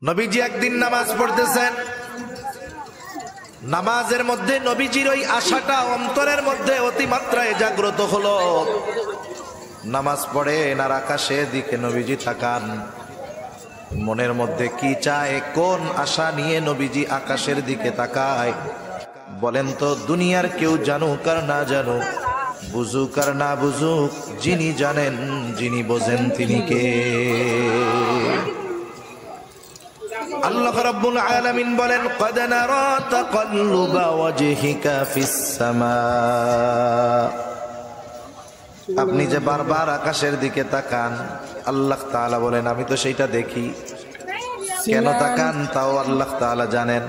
নবীজি একদিন নামাজ পড়তেছেন, নামাজের মধ্যে নবীজির ওই আশাটা অন্তরের মধ্যে অতিমাত্রায় জাগ্রত হলো। নামাজ পড়েন আর আকাশের দিকে নবীজি তাকান, মনের মধ্যে কি চায়, কোন আশা নিয়ে নবীজি আকাশের দিকে তাকায় বলেন তো? দুনিয়ার কেউ জানুক আর না জানুক, বুঝুক আর না বুঝুক, যিনি জানেন যিনি বোঝেন তিনি কে? আল্লাহ রাব্বুল আলামিন বলেন, ক্বাদ নারা তাকাল্লুবা ওয়াজহিকা ফিস সামা। আপনি যে বারবার আকাশের দিকে তাকান, আল্লাহ তাআলা বলেন আমি তো সেইটা দেখি। কেন তাকান তাও আল্লাহ তাআলা জানেন।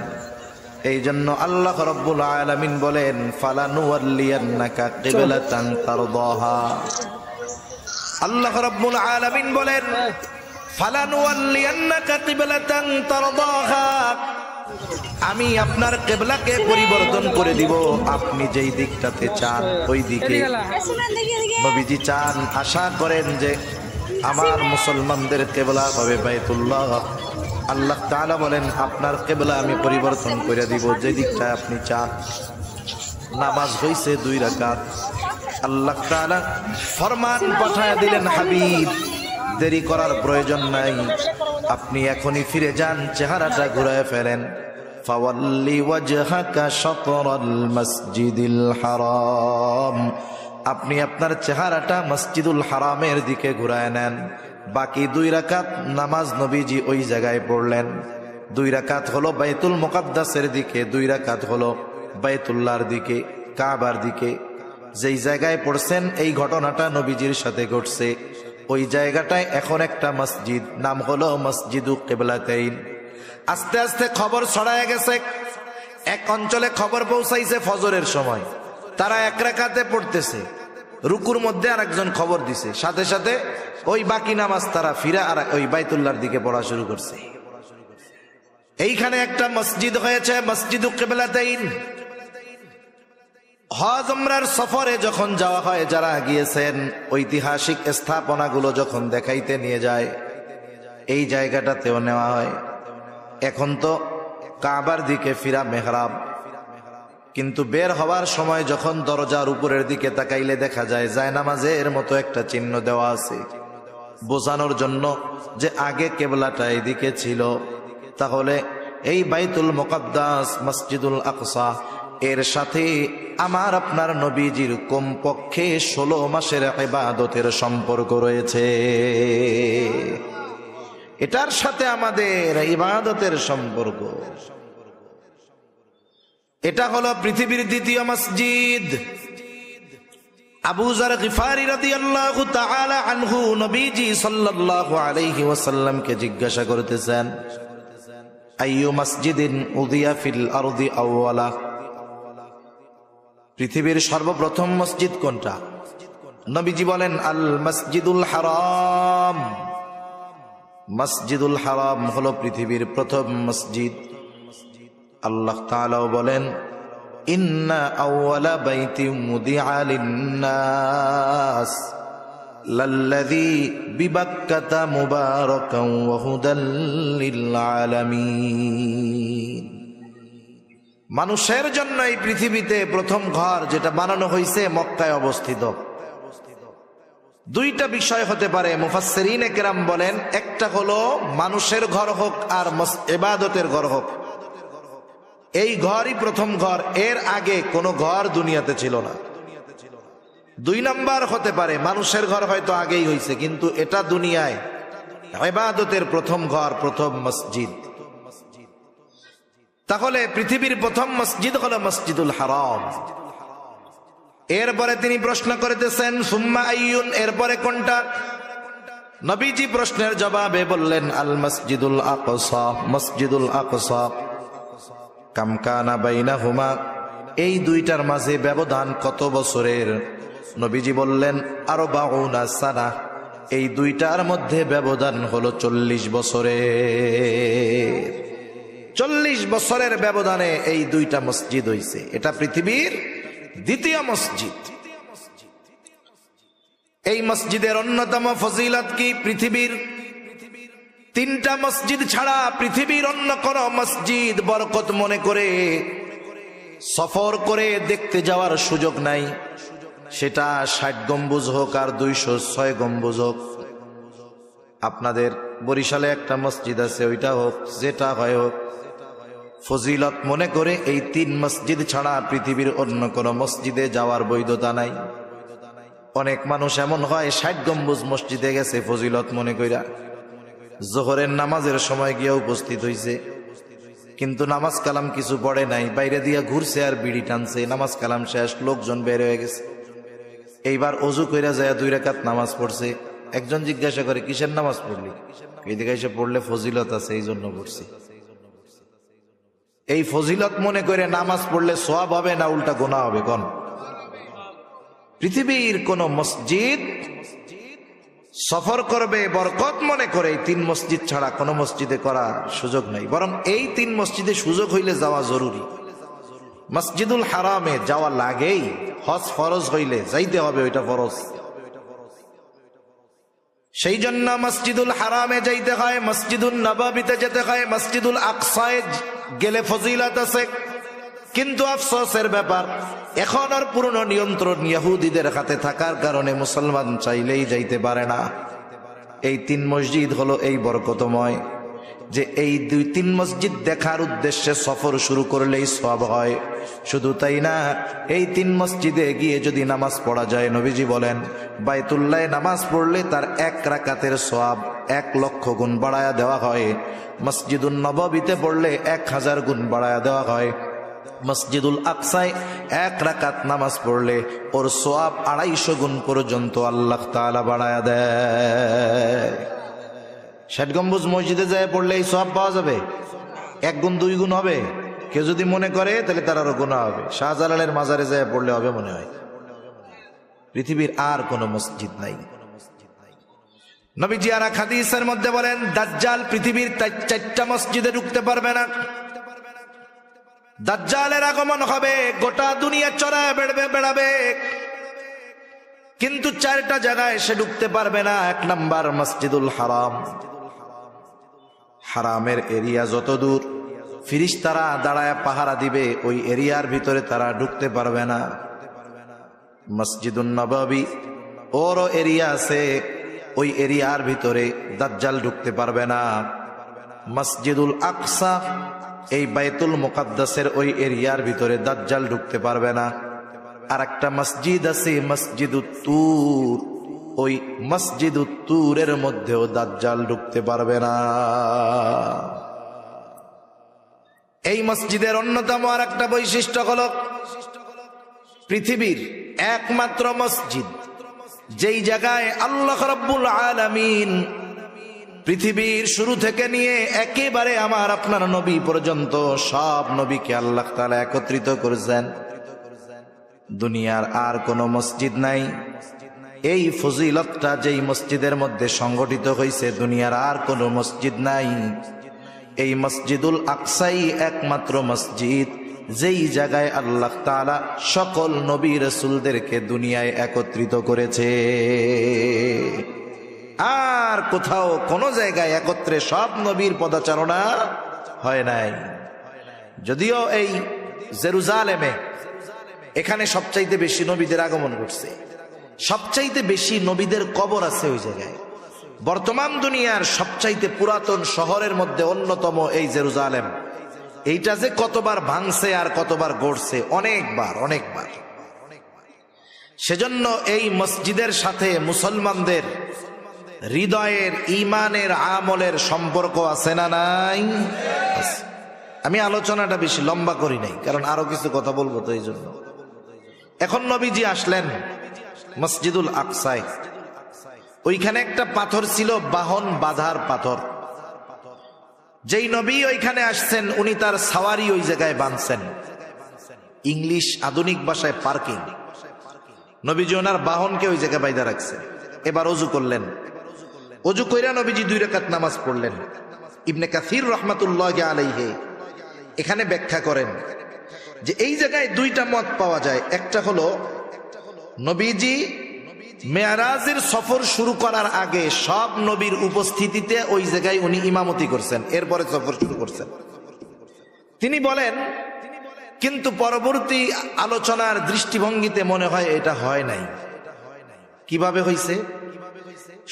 এই জন্য আল্লাহ রাব্বুল আলামিন বলেন, ফালানুওয়াল্লিয়ান্নাকা কিবলাতান তারদাহা। আল্লাহ রাব্বুল আলামিন বলেন, ফালানুওয়াল্লিয়ান্নাকা কিবলাতান তারদাহা, আমি আপনার কিবলাকে পরিবর্তন করে দিব, আপনি যেই দিকটাতে চান ওই দিকে। নবীজি চান, আশা করেন যে আমার মুসলমানদের কিবলা হবে বাইতুল্লাহ। আল্লাহ তাআলা বলেন, আপনার কিবলা আমি পরিবর্তন করে দিব যে দিকটা আপনি চান। নামাজ হইছে 2 রাকাত। আল্লাহ তাআলা ফরমান পাঠায় দিলেন, হাবিব দেরি করার প্রয়োজন নাই, আপনি এখনই ফিরে যান, চেহারাটা ঘুরায় ফেলেন। ফাওয়াল্লি ওয়াজহাকা শাতরাল মসজিদিল হারাম, আপনি আপনার চেহারাটা মসজিদুল হারামের দিকে ঘুরায় নেন। বাকি 2 রাকাত নামাজ নবীজি ওই জায়গায় পড়লেন। 2 রাকাত হলো বাইতুল মুকাদ্দাসের দিকে, 2 রাকাত হলো বাইতুল্লাহর দিকে, কাবার দিকে। যেই জায়গায় পড়ছেন এই ঘটনাটা নবীজির সাথে ঘটছে, ওই জায়গাটায় এখন একটা মসজিদ, নাম হলো মসজিদু কিবলাতাইন। আস্তে আস্তে খবর ছড়ায় গেছে, এক অঞ্চলে খবর পৌঁছাইছে ফজরের সময়, তারা 1 রাকাতে পড়তেছে, রুকুর মধ্যে আরেকজন খবর দিছে, সাথে সাথে ওই বাকি নামাজ তারা ফিরে আর ওই বাইতুল্লাহর দিকে পড়া শুরু করছে। এইখানে একটা মসজিদ হয়েছে, মসজিদু কিবলাতাইন। হজ উমরার সফরে যখন যাওয়া হয়, যারা গিয়েছেন ঐতিহাসিক স্থাপনাগুলো যখন দেখাইতে নিয়ে যায়, এই জায়গাটাতেও নেওয়া হয়। এখন তো কাবার দিকে ফিরা মেহরাব, কিন্তু বের হওয়ার সময় যখন দরজার উপরের দিকে তাকাইলে দেখা যায় জায়নামাজের মতো একটা চিহ্ন দেওয়া আছে, বোঝানোর জন্য যে আগে কিবলাটা এইদিকে ছিল। তাহলে এই বাইতুল মুকাদ্দাস মসজিদুল আকসা এর সাথে আমার আপনার নবীজির কমপক্ষে 16 মাসের ইবাদতের সম্পর্ক রয়েছে। এটার সাথে আমাদের ইবাদতের সম্পর্ক। এটা হলো পৃথিবীর 2য় মসজিদ। আবু যার গিফারি রাদিয়াল্লাহু তাআলা আনহু নবীজি সাল্লাল্লাহু আলাইহি ওয়াসাল্লামকে জিজ্ঞাসা করতেছেন, আইয়ু মসজিদিন উযিয়া ফিল আরদি আউওয়ালা, পৃথিবীর সর্বপ্রথম মসজিদ কোনটা? নবীজি বলেন, আল মসজিদুল হারাম। মসজিদুল হারাম হলো পৃথিবীর প্রথম মসজিদ। আল্লাহ তাআলাও বলেন, ইন্না আউওয়ালা বাইতিন মুদিআ লিন-নাস লাল্লাযী বিবাক্কাতা মুবারাকান ওয়া হুদাল লিল আলামিন। মানুষের জন্য এই পৃথিবীতে প্রথম ঘর যেটা বানানো হয়েছে মক্কায় অবস্থিত। 2টা বিষয় হতে পারে, মুফাসসিরিনে কেরাম বলেন, একটা হলো মানুষের ঘর হোক আর ইবাদতের ঘর হোক, এই ঘরই প্রথম ঘর, এর আগে কোনো ঘর দুনিয়াতে ছিল না। 2 নাম্বার হতে পারে মানুষের ঘর হয়তো আগেই হয়েছে, কিন্তু এটা দুনিয়ায় ইবাদতের প্রথম ঘর, প্রথম মসজিদ। তাহলে পৃথিবীর প্রথম মসজিদ হলো মসজিদুল হারাম। এরপরে তিনি প্রশ্ন করতেছেন, সুম্মা আইয়ুন, এরপরে কোনটা? নবীজি প্রশ্নের জবাবে বললেন, আল মসজিদুল আকসা। মসজিদুল আকসা। কাম কানা বাইনাহুমা, এই 2টার মাঝে ব্যবধান কত বছরের? নবীজি বললেন, 40 সানা। এই 2টার মধ্যে ব্যবধান হলো 40 বছরের। 40 বছরের ব্যবধানে এই 2টা মসজিদ হইছে। এটা পৃথিবীর 2য় মসজিদ। এই মসজিদের অন্যতম ফজিলত কি? পৃথিবীর তিনটা মসজিদ ছাড়া পৃথিবীর অন্য কোন মসজিদ বরকত মনে করে সফর করে দেখতে যাওয়ার সুযোগ নাই। সেটা 60 গম্বুজ হোক আর 206 গম্বুজ হোক। আপনাদের বরিশালে একটা মসজিদ আছে, ওইটা হোক, যেটা হয় হোক, ফজিলত মনে করে এই 3 মসজিদ ছাড়া পৃথিবীর অন্য কোন মসজিদে যাওয়ার বৈধতা নাই। অনেক মানুষ এমন হয় 60 গম্বুজ মসজিদে গেছে ফজিলত মনে কইরা, জোহরের নামাজের সময় গিয়ে উপস্থিত হইছে, কিন্তু নামাজ কালাম কিছু পড়ে নাই, বাইরে দিয়া ঘুরছে আর বিড়ি টানছে। নামাজ কালাম শেষ, লোকজন বের হয়ে গেছে। এইবার অজু কইরা যায় 2 রাকাত নামাজ পড়ছে। একজন জিজ্ঞাসা করে, কিসের নামাজ পড়লি? এদিকে এসে পড়লে ফজিলত আছে, এই জন্য পড়ছি। এই ফজিলত মনে করে নামাজ পড়লে সওয়াব হবে না উল্টা গুনাহ হবে? কোন পৃথিবীর কোন মসজিদ সফর করবে বরকত মনে করে এই 3 মসজিদ ছাড়া কোন মসজিদে করার সুযোগ নাই। বরং এই 3 মসজিদে সুযোগ হইলে যাওয়া জরুরি। মসজিদুল হারামে যাওয়া লাগেই, হজ ফরজ হইলে যাইতে হবে, ওইটা ফরজ। সেই জন্য মসজিদুল হারামে যাইতে হয়, মসজিদুল নববীতে যেতে হয়, মসজিদুল আকসায় গেলে ফজিলত আছে। কিন্তু আফসোসের ব্যাপার, এখন আর পুরনো নিয়ন্ত্রণ ইহুদিদের হাতে থাকার কারণে মুসলমান চাইলেই যাইতে পারে না। এই 3 মসজিদ হলো এই বরকতময় যে এই 2-3 মসজিদ দেখার উদ্দেশ্যে সফর শুরু করলেই সওয়াব হয়। শুধু তাই না, এই 3 মসজিদে গিয়ে যদি নামাজ পড়া যায়, নবীজি বলেন বাইতুল্লাহে নামাজ পড়লে তার 1 রাকাতের সওয়াব 1 লক্ষ গুণ বাড়ায়া দেওয়া হয়। মসজিদুন নববীতে পড়লে 1000 গুণ বাড়ায়া দেওয়া হয়। মসজিদুল আকসায় 1 রাকাত নামাজ পড়লে ওর সওয়াব 250 গুণ পর্যন্ত আল্লাহ তাআলা বাড়ায়া দেয়। 60 গম্বুজ মসজিদে যায় পড়লে এই সওয়াব পাওয়া যাবে? 1 গুণ 2 গুণ হবে? কেউ যদি মনে করে তাহলে তার আরো গুনাহ হবে। শাহজালালের মাজারে যায় পড়লে হবে মনে হয়? পৃথিবীর আর কোন মসজিদ নাই। নবীজি আর এক হাদিসের মধ্যে বলেন, দাজ্জাল পৃথিবীর 4টা মসজিদে ঢুকতে পারবে না। দাজ্জালের আগমন হবে, গোটা দুনিয়া চড়ায় বেড়াবে, কিন্তু 4টা জায়গায় সে ঢুকতে পারবে না। 1 নাম্বার মসজিদুল হারাম। হারামের এরিয়া যত দূর, ফিরিস্তারা দাঁড়ায় পাহারা দিবে, ওই এরিয়ার ভিতরে তারা ঢুকতে পারবে না। মসজিদুন নববী ওরও এরিয়া আছে, ওই এরিয়ার ভিতরে দাজ্জাল ঢুকতে পারবে না। মসজিদুল আকসা, এই বাইতুল মুকাদ্দাসের ওই এরিয়ার ভিতরে দাজ্জাল ঢুকতে পারবে না। আর একটা মসজিদ আছে মসজিদুত তুর, ওই মসজিদুত তুরের মধ্যেও দাজ্জাল ঢুকতে পারবে না। এই মসজিদের অন্যতম আর একটা বৈশিষ্ট্য হলো পৃথিবীর একমাত্র মসজিদ যেই জায়গায় আল্লাহ রাব্বুল আলামিন পৃথিবীর শুরু থেকে নিয়ে একেবারে আমার আপনার নবী পর্যন্ত সব নবীকে আল্লাহ তাআলা একত্রিত করেছেন। দুনিয়ার আর কোন মসজিদ নাই। এই ফজিলতটা যেই মসজিদের মধ্যে সংগঠিত হয়েছে, দুনিয়ার আর কোন মসজিদ নাই। এই মসজিদুল আকসাই একমাত্র মসজিদ যেই জায়গায় আল্লাহ তাআলা সকল নবী রাসূলদেরকে দুনিয়ায় একত্রিত করেছে। আর কোথাও কোন জায়গায় একত্রে সব নবীর পদাচারণা হয় নাই। যদিও এই জেরুজালেমে, এখানে সবচাইতে বেশি নবীদের আগমন ঘটছে, সবচাইতে বেশি নবীদের কবর আছে ওই জায়গায়। বর্তমান দুনিয়ার সবচাইতে পুরাতন শহরের মধ্যে অন্যতম এই জেরুজালেম। এইটা যে কতবার ভাঙছে আর কতবার গড়ছে, অনেকবার। সেজন্য এই মসজিদের সাথে মুসলমানদের হৃদয়ের, ঈমানের, আমলের সম্পর্ক আছে না নাই? আমি আলোচনাটা বেশি লম্বা করি নাই, কারণ আরো কিছু কথা বলবো, তো এই জন্য। এখন নবীজি আসলেন মসজিদুল আকসায়। ওইখানে একটা পাথর ছিল, বাহন বাঁধার পাথর। যেই নবী ওইখানে আসছেন, উনি তার সাওয়ারি ওই জায়গায় বাঁধছেন। ইংলিশ আধুনিক ভাষায় পার্কিং। নবীজি ওনার বাহনকে ওই জায়গায় বাইধা রাখছেন। এবার অজু করলেন। অজু কইরা নবীজি 2 রাকাত নামাজ পড়লেন। ইবনে কাসির রাহমাতুল্লাহি আলাইহি এখানে ব্যাখ্যা করেন যে এই জায়গায় 2টা মত পাওয়া যায়। একটা হলো নবীজি মেরাজের সফর শুরু করার আগে সব নবীর উপস্থিতিতে ওই জায়গায় উনি ইমামতি করছেন, এরপরে সফর শুরু করছেন। তিনি বলেন, কিন্তু পরবর্তী আলোচনার দৃষ্টিভঙ্গিতে মনে হয় এটা হয় নাই। কিভাবে হইছে?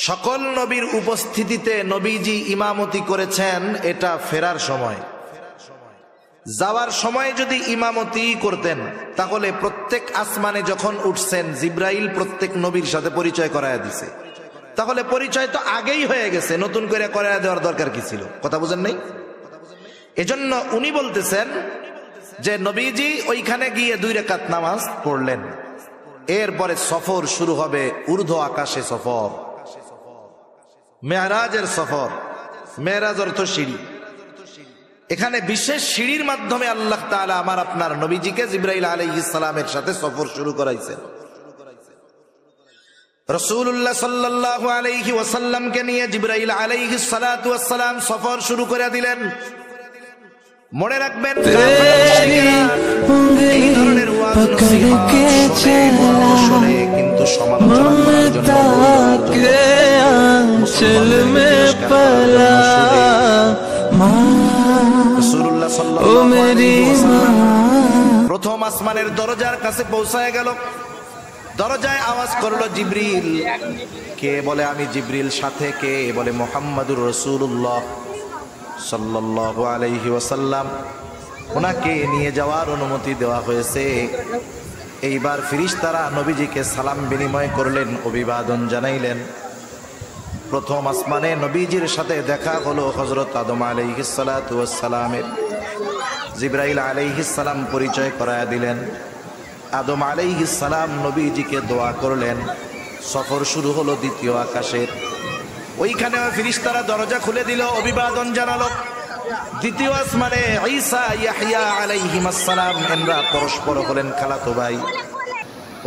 সকল নবীর উপস্থিতিতে নবীজি ইমামতি করেছেন, এটা ফেরার সময়। যাওয়ার সময় যদি ইমামতি করতেন তাহলে প্রত্যেক আসমানে যখন উঠছেন জিব্রাইল প্রত্যেক নবীর সাথে পরিচয় করায় দিছে, তাহলে পরিচয় তো আগেই হয়ে গেছে, নতুন করে করায় দেওয়ার দরকার কি ছিল? কথা বুঝেন নাই? এজন্য উনি বলতেছেন যে নবীজি ওইখানে গিয়ে 2 রাকাত নামাজ পড়লেন, এরপরে সফর শুরু হবে, ঊর্ধ্ব আকাশে সফর, মেরাজের সফর। মেরাজ অর্থ সিঁড়ি। এখানে বিশেষ সিঁড়ির মাধ্যমে আল্লাহ তাআলা আমার আপনার নবীজিকে জিবরাইল আলাইহিস সালামের সাথে সফর শুরু করাইছেন। রাসূলুল্লাহ সাল্লাল্লাহু আলাইহি ওয়াসাল্লামকে নিয়ে জিবরাইল আলাইহিস সালাতু ওয়াস সালাম সফর শুরু করে দিলেন। মনে রাখবেন, এই ধরনের ওয়াজ নসিহত শুনে কিন্তু সমালোচনা করার জন্য রাসূলুল্লাহ সাল্লাল্লাহু আলাইহি ওয়াসাল্লাম প্রথম আসমানের দরজার কাছে পৌঁছায় গেল। দরজায় আওয়াজ করলো জিবরিল। কে? বলে আমি জিবরিল। সাথে কে? বলে মুহাম্মাদুর রাসূলুল্লাহ সাল্লাল্লাহু আলাইহি ওয়াসাল্লাম। ওনাকে নিয়ে যাওয়ার অনুমতি দেওয়া হয়েছে। এইবার ফেরেশতারা নবীজিকে সালাম বিনিময় করলেন, অভিবাদন জানাইলেন। প্রথম আসমানে নবীজির সাথে দেখা হলো হযরত আদম আলাইহিস সালাতু ওয়াস সালামের। জিবরাইল আলাইহিস সালাম পরিচয় করায়া দিলেন। আদম আলাইহিস সালাম নবীজিকে দোয়া করলেন। সফর শুরু হলো দ্বিতীয় আকাশের। ওইখানে ফেরেশতারা দরজা খুলে দিল, অভিবাদন জানালো। দ্বিতীয় আসমানে ঈসা ইয়াহইয়া আলাইহিস সালাম এনরা পরস্পর হলেন খালাতো ভাই।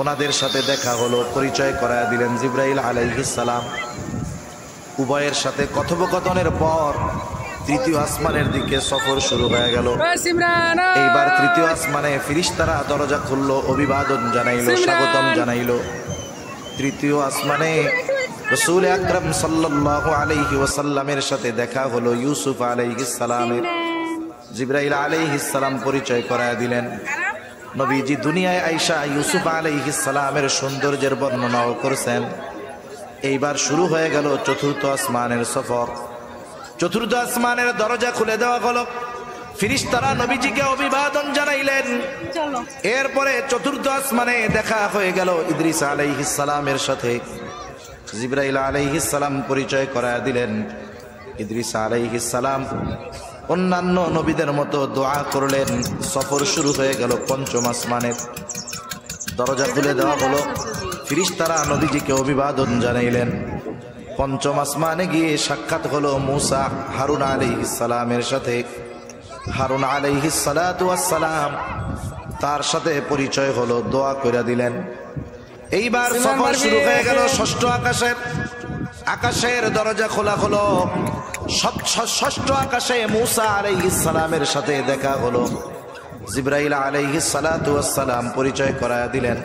ওনাদের সাথে দেখা হলো, পরিচয় করায়া দিলেন জিবরাইল আলাইহিস সালাম। উভয়ের সাথে কথোপকথনের পর তৃতীয় আসমানের দিকে সফর শুরু হয়ে গেল। এইবার তৃতীয় আসমানে ফেরেশতারা দরজা খুললো, অভিবাদন জানাইলো, স্বাগতম জানাইলো। তৃতীয় আসমানে রাসূল আকরাম সাল্লাল্লাহু আলাইহি ওয়াসাল্লামের সাথে দেখা হলো ইউসুফ আলাইহিস সালামের। জিবরাইল আলাইহিস সালাম পরিচয় করায়া দিলেন। নবীজি দুনিয়ায় আয়েশা ইউসুফ আলাইহিস সালামের সৌন্দর্যের বর্ণনাও করেছেন। এইবার শুরু হয়ে গেল চতুর্থ আসমানের সফর। চতুর্থ আসমানের দরজা খুলে দেওয়া হলো, ফেরেশতারা নবীজিকে অভিবাদন জানাইলেন। এরপরে চতুর্থ আসমানে দেখা হয়ে গেল ইদ্রিস আলাইহিস সালামের সাথে। জিবরাইল আলাইহিস সালাম পরিচয় করায়া দিলেন। ইদ্রিস আলাইহিস সালাম অন্যান্য নবীদের মতো দোয়া করলেন। সফর শুরু হয়ে গেল পঞ্চম আসমানের। দরজা খুলে দেওয়া হলো, ফেরেশতারা নবীজিকে অভিবাদন জানাইলেন। পঞ্চম আসমানে গিয়ে সাক্ষাৎ হলো মূসা হারুন আলাইহিস সালামের সাথে। হারুন আলাইহিস সালাতু ওয়াস সালাম তার সাথে পরিচয় হলো, দোয়া করে দিলেন। এইবার সফর শুরু হয়ে গেল ষষ্ঠ আকাশের। আকাশের দরজা খোলা হলো। ষষ্ঠ আকাশে মূসা আলাইহিস সালামের সাথে দেখা হলো। জিবরাইল আলাইহিস সালাতু ওয়াস সালাম পরিচয় করায়া দিলেন।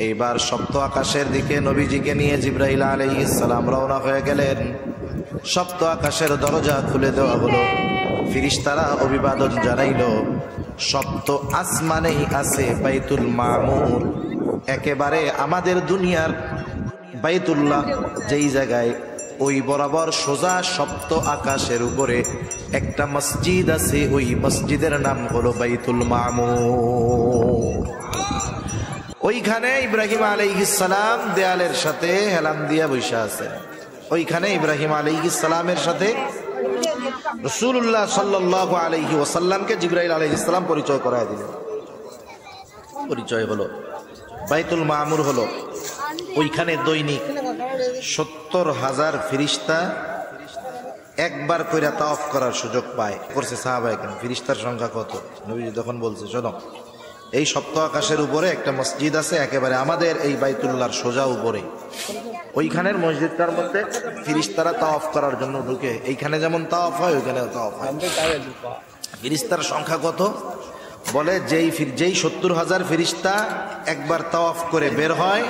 এইবার সপ্ত আকাশের দিকে নবীজিকে নিয়ে জিবরাইল আলাইহিস সালাম রওনা হয়ে গেলেন। সপ্ত আকাশের দরজা খুলে দেওয়া হলো, ফেরেশতারা অভিবাদন জানাইলো। সপ্ত আসমানেই আছে বাইতুল মামুর, একেবারে আমাদের দুনিয়ার বাইতুল্লাহ যেই জায়গায়, ওই বরাবর সোজা সপ্ত আকাশের উপরে একটা মসজিদ আছে। ওই মসজিদের নাম হলো বাইতুল মামুর। ওইখানে ইব্রাহিম আলাইহিস সালাম দেয়ালের সাথে হেলান দিয়া বসে আছেন। ওইখানে ইব্রাহিম আলাইহিস সালামের সাথে রাসূলুল্লাহ সাল্লাল্লাহু আলাইহি ওয়াসাল্লামকে জিবরাইল আলাইহিস সালাম পরিচয় করায় দিলেন। পরিচয় হলো বাইতুল মামুর হলো, ওইখানে দৈনিক ৭০,০০০ ফেরেশতা একবার কইরা তাওয়াফ করার সুযোগ পায়। করছে সাহাবায়ে কেরাম। ফেরেশতার সংখ্যা কত? নবীজি তখন বলছে, শোনো, এই সপ্ত আকাশের উপরে একটা মসজিদ আছে, একেবারে আমাদের এই বাইতুল্লাহর সোজা উপরে। ওইখানের মসজিদটার মধ্যে ফেরেশতারা তাওয়াফ করার জন্য ঢুকে। এইখানে যেমন তাওয়াফ হয় ওইখানেও তাওয়াফ হয়। ফেরেশতার সংখ্যা কত? বলে যেই ৭০,০০০ ফেরেশতা একবার তাওয়াফ করে বের হয়,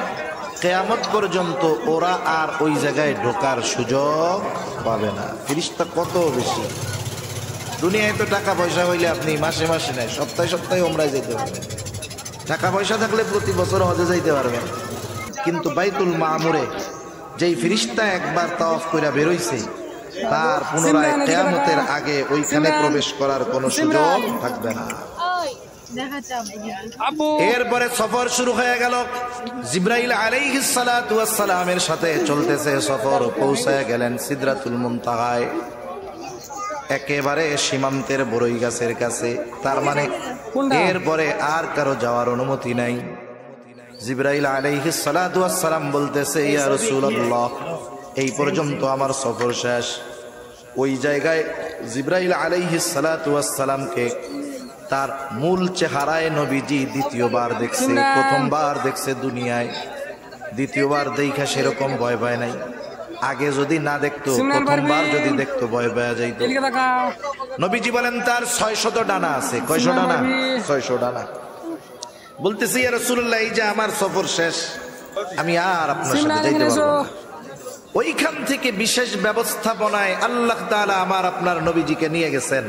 কিয়ামত পর্যন্ত ওরা আর ওই জায়গায় ঢোকার সুযোগ পাবে না। ফেরেশতা কত বেশি! দুনিয়ায় তো টাকা পয়সা হইলে আপনি মাসে মাসে নাই, সপ্তাহে সপ্তাহে ওমরায় যেতে পারবেন, টাকা পয়সা থাকলে প্রতি বছর হজে যাইতে পারবেন। কিন্তু বাইতুল মামুরে যেই ফেরেশতা একবার তাওয়াফ কইরা বেরোইছে, তার পুনরায় কিয়ামতের আগে ওইখানে প্রবেশ করার কোনো সুযোগ থাকবে না। এরপরে সফর শুরু হয়ে গেল। জিবরাইল আলাইহিস সালাতু ওয়াস সালামের সাথে চলতেছে সফর। পৌঁছায় গেলেন সিদরাতুল মুনতাহায়, একেবারে সীমান্তের বড়ই গাছের কাছে। তার মানে এরপরে আর কারো যাওয়ার অনুমতি নাই। জিবরাইল আলাইহিস সালাতু ওয়াস সালাম বলতেছে, ইয়া রাসূলুল্লাহ, এই পর্যন্ত আমার সফর শেষ। ওই জায়গায় জিবরাইল আলাইহিস সালাতু ওয়াস সালামকে তার মূল চেহারায় নবীজি দ্বিতীয়বার দেখছে। প্রথমবার দেখছে দুনিয়ায়, দ্বিতীয়বার দেখা সেরকম ভয় পায় নাই। আগে যদি না দেখতো, প্রথমবার যদি দেখতো ভয় পাওয়া যাইতো। নবীজি বলেন তার 600 ডানা আছে। কয়শো ডানা? 600 ডানা। বলতেছি, ইয়া রাসূলুল্লাহ, এই যে আমার সফর শেষ, আমি আর আপনার সাথে যাইতে পারবো না। ওইখান থেকে বিশেষ ব্যবস্থাপনায় আল্লাহ তাআলা আমার আপনার নবীজিকে নিয়ে গেছেন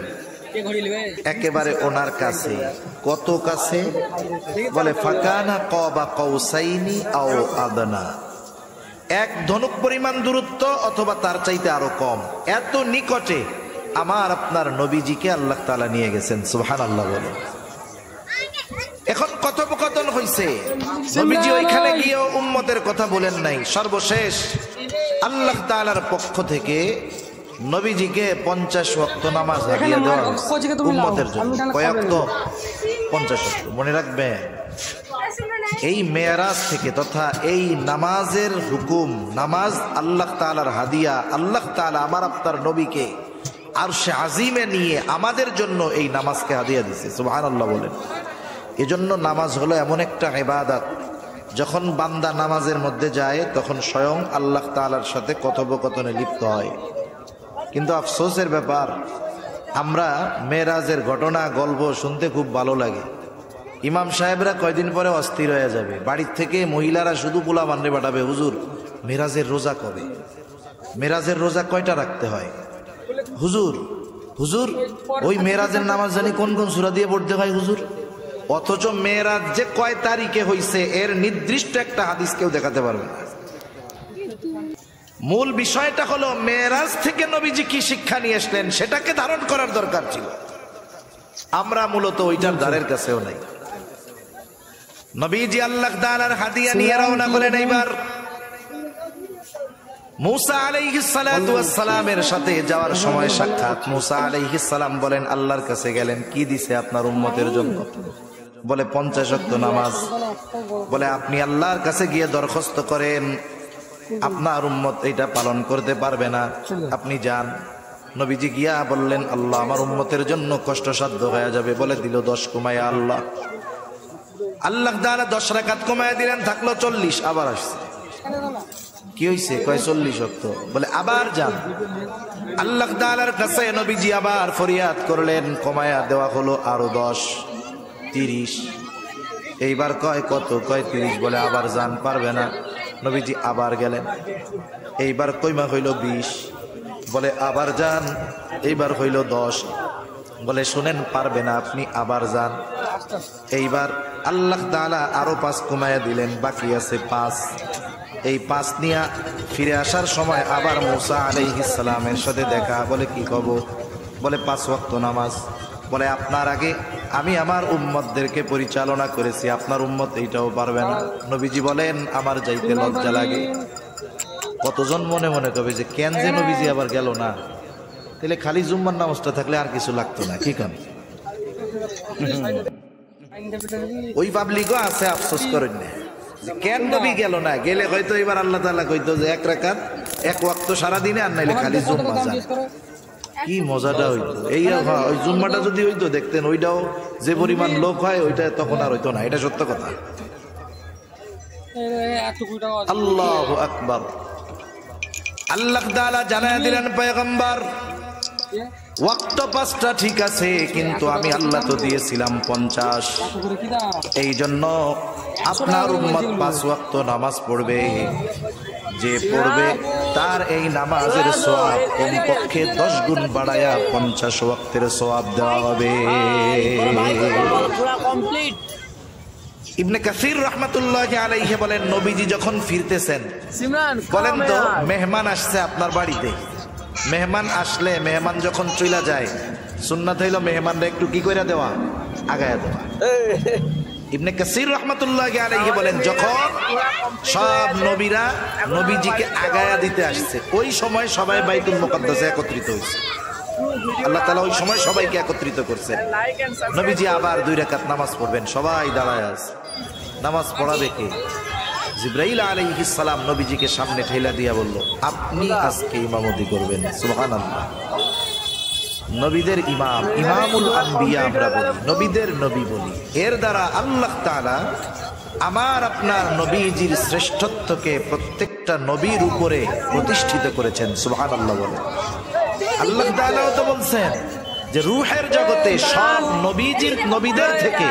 একেবারে ওনার কাছে। কত কাছে? বলে ফাকানা কাবা কাউসাইনি আও আদনা, এক ধনুক পরিমাণ দূরত্ব অথবা তার চাইতে আরো কম। এত নিকটে আমার আপনার নবীজিকে আল্লাহ তাআলা নিয়ে গেছেন। সুবহানাল্লাহ বলে। এখন কথোপকথন হইছে, নবীজি ওইখানে গিয়ে উম্মতের কথা বলেন নাই। সর্বশেষ আল্লাহ তাআলার পক্ষ থেকে নবীজিকে 50 ওয়াক্ত নামাজ হাদিয়া দেওয়া উম্মতের জন্য। কয় ওয়াক্ত? 50 ওয়াক্ত। মনে রাখবেন, এই মেরাজ থেকে তথা এই নামাজের হুকুম, নামাজ আল্লাহ তাআলার হাদিয়া। আল্লাহ তাআলা আমার আপনার নবীকে আরশে আজিমে নিয়ে আমাদের জন্য এই নামাজকে হাদিয়া দিয়েছে। সুবহানাল্লাহ বলেন। এজন্য নামাজ হলো এমন একটা ইবাদত, যখন বান্দা নামাজের মধ্যে যায় তখন স্বয়ং আল্লাহ তাআলার সাথে কথোপকথনে লিপ্ত হয়। কিন্তু আফসোসের ব্যাপার, আমরা মেরাজের ঘটনা গল্প শুনতে খুব ভালো লাগে। ইমাম সাহেবরা কয়দিন পরে অস্থির হয়ে যাবে, বাড়ির থেকে মহিলারা শুধু পোলা বান্ডে পাঠাবে, হুজুর মেরাজের রোজা কবে? মেরাজের রোজা কয়টা রাখতে হয়? হুজুর হুজুর ওই মেরাজের নামাজ জানি কোন কোন সূরা দিয়ে পড়তে হয় হুজুর। অথচ মেরাজ যে কয় তারিখে হইছে এর নির্দিষ্ট একটা হাদিস কেউ দেখাতে পারবে না। মূল বিষয়টা হলো মেরাজ থেকে নবীজি কি শিক্ষা নিয়ে আসলেন সেটাকে ধারণ করার দরকার ছিল। আমরা মূলত ওইটার দ্বারের কাছেও নাই। নবীজি আল্লাহ তাআলার হাদিয়া নিয়ে রওনা করেন। এইবার মুসা আলাইহিস সালাতু ওয়াস সালামের সাথে যাওয়ার সময় সাক্ষাৎ। মুসা আলাইহিস সালাম বলেন, আল্লাহর কাছে গেলেন, কি দিছে আপনার উম্মতের জন্য? বলে 50 ওয়াক্ত নামাজ। বলে আপনি আল্লাহর কাছে গিয়ে দরখাস্ত করেন, আপনার উম্মত এটা পালন করতে পারবে না, আপনি যান। নবীজি গিয়া বললেন, আল্লাহ আমার উম্মতের জন্য কষ্টসাধ্য হয়ে যাবে। বলে দিল 10 কমায়া আল্লাহ। আল্লাহ তাআলা 10 রাকাত কমায়া দিলেন, থাকলো 40। আবার আসছে, কি হইছে? কয় 40 ওয়াক্ত। বলে আবার যান। আল্লাহ তাআলার কাছে নবীজি আবার ফরিয়াদ করলেন, কমায়া দেওয়া হলো আরো 10, 30। এইবার কয় কত? কয় 30। বলে আবার যান, পারবে না। নবীজি আবার গেলেন, এইবার কইমা হইল 20। বলে আবার যান, এইবার হইল 10। বলে শুনেন, পারবে না, আপনি আবার যান। এইবার আল্লাহ তাআলা আরো 5 কমায়া দিলেন, বাকি আছে 5। এই 5 নিয়ে ফিরে আসার সময় আবার মুসা আলাইহিস সালামের সাথে দেখা। বলে কি কব? বলে 5 ওয়াক্ত নামাজ। বলে আপনার আগে আমি আমার উম্মতদেরকে পরিচালনা করেছি, আপনার উম্মত এইটাও পারবে না। নবীজি বলেন, আমার যাইতে লজ্জা লাগে। কতজন মনে মনে কবে যে কেন যে নবীজি আবার গেল না? তাহলে খালি জুম্মার নামাজটা থাকলে আর কিছু লাগতো না, কি কারণ? ওই পাবলিকও আছে, আফসোস করেন না কেন নবী গেল না। গেলে হয়তো এবার আল্লাহ তাআলা কইতো যে 1 রাকাত 1 ওয়াক্ত সারাদিনে, আর নাইলে খালি জুম্মা যান। কি মজাটা হইতো এই। ওই জুম্মাটা যদি হইতো দেখতেন, ওইটাও যে পরিমাণ লোক হয় ওইটা তখন আর হইতো না। এটা সত্য কথা। আল্লাহু আকবার। আল্লাহ তাআলা জানায়া দিলেন, পয়গম্বর ওয়াক্ত 5টা ঠিক আছে, কিন্তু আমি আল্লাহ তো দিয়েছিলাম 50। এই জন্য আপনার উম্মত 5 ওয়াক্ত নামাজ পড়বে, যে পড়বে তার এই নামাজের সওয়াব কমপক্ষে 10 গুণ বাড়ায়া 50 ওয়াক্তের সওয়াব দেওয়া হবে। ইবনে কাসির রাহমাতুল্লাহি আলাইহি বলেন, নবীজি যখন ফিরতেছেন, বলেন তো মেহমান আসছে আপনার বাড়িতে, মেহমান আসলে মেহমান যখন চলে যায় সুন্নাত হইল মেহমানরা একটু কি কইরা দেওয়া, আগায়া দেওয়া। ইবনে কাসির রাহমাতুল্লাহি আলাইহি বলেন, যখন সব নবীরা নবীজিকে আগায়া দিতে আসছে, ওই সময় সবাই বাইতুল মুকাদ্দাসে একত্রিত হয়েছে। আল্লাহ তাআলা ওই সময় সবাইকে একত্রিত করছেন। নবীজি আবার 2 রাকাত নামাজ পড়বেন, সবাই দাঁড়ায় আছে। নামাজ পড়াবে কে? জিবরাইল আলাইহিস সালাম নবীজিকে সামনে ঠেলা দিয়া বলল, আপনি আজকে ইমামতি করবেন। সুবহানাল্লাহ। নবীদের ইমাম, ইমামুল আম্বিয়া আমরা বলি, নবীদের নবী বলি। এর দ্বারা আল্লাহ তাআলা আমার আপনার নবীজির শ্রেষ্ঠত্বকে প্রত্যেকটা নবীর উপরে প্রতিষ্ঠিত করেছেন। সুবহানাল্লাহ বলে। আল্লাহ তাআলাও তো বলছেন যে রূহের জগতে সব নবীদের থেকে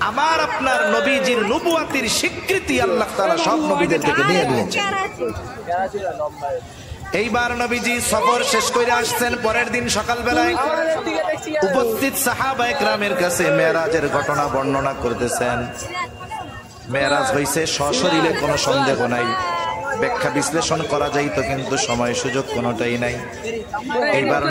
আমার আপনার নবীজির নবুয়াতির স্বীকৃতি আল্লাহ তাআলা সব নবীদের থেকে নিয়ে নিয়েছেন। এইবার নবীজি সফর শেষ করে আসছেন, পরের দিন সকালবেলায় উপস্থিত সাহাবায়ে কেরামের কাছে মেরাজের ঘটনা বর্ণনা করতেছেন। মেরাজ হইছে সশরীরে, কোনো সন্দেহ নাই। ব্যাখ্যা বিশ্লেষণ করা যাইতো কিন্তু সময় সুযোগ কোনোটাই নাই। এইবার